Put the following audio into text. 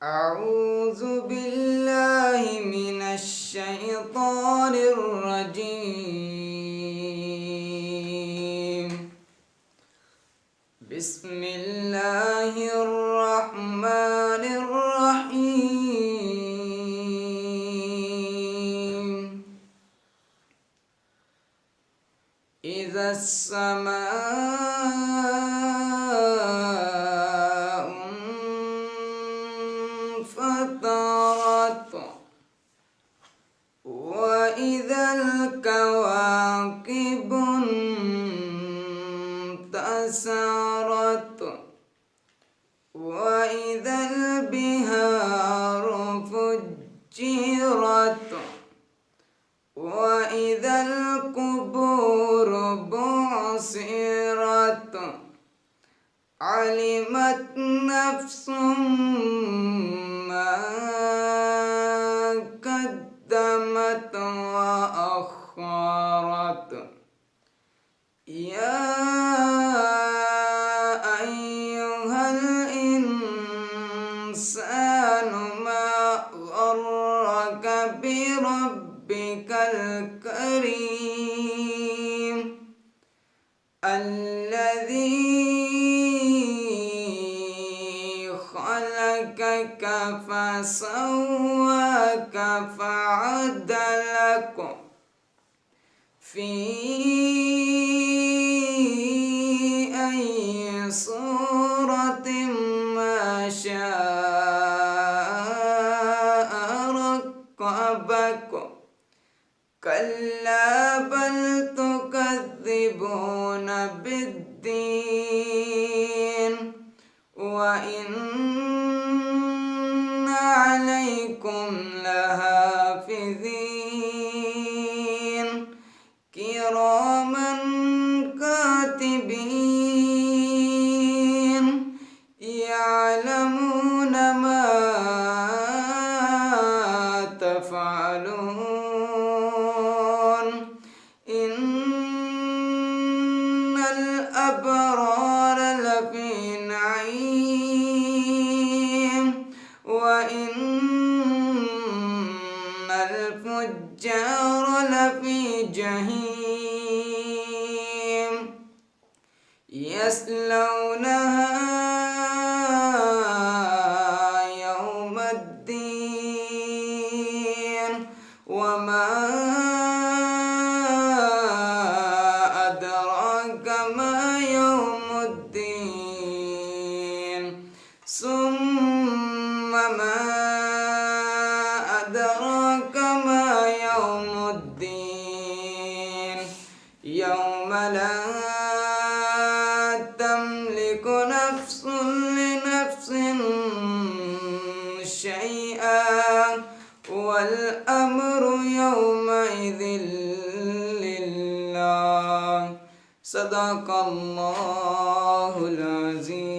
أعوذ بالله من الشيطان الرجيم. بسم الله الرحمن الرحيم. إذا السماء انفطرت وإذا الكواكب انتثرت وإذا البحار فجرت وإذا القبور بعثرت علمت نفس ما قدمت وأخرت. يا أيها الإنسان ما غرك بربك الكريم الذي خلقك فسواك فعدلك في أي صورة ما شاء ركبك. كلا بل تكذبون بالدين وإن عليكم لحافظين كراما كاتبين يعلمون ما تفعلون. إن الأبرار لفي نعيم وإن الفجار لفي جحيم يصلونها يوم الدين وما أدراك ما يوم الدين ثم ما أدراك ما يوم الدين يوم لا تملك نفس لنفس شيئا والأمر يومئذ لله. صدق الله العظيم.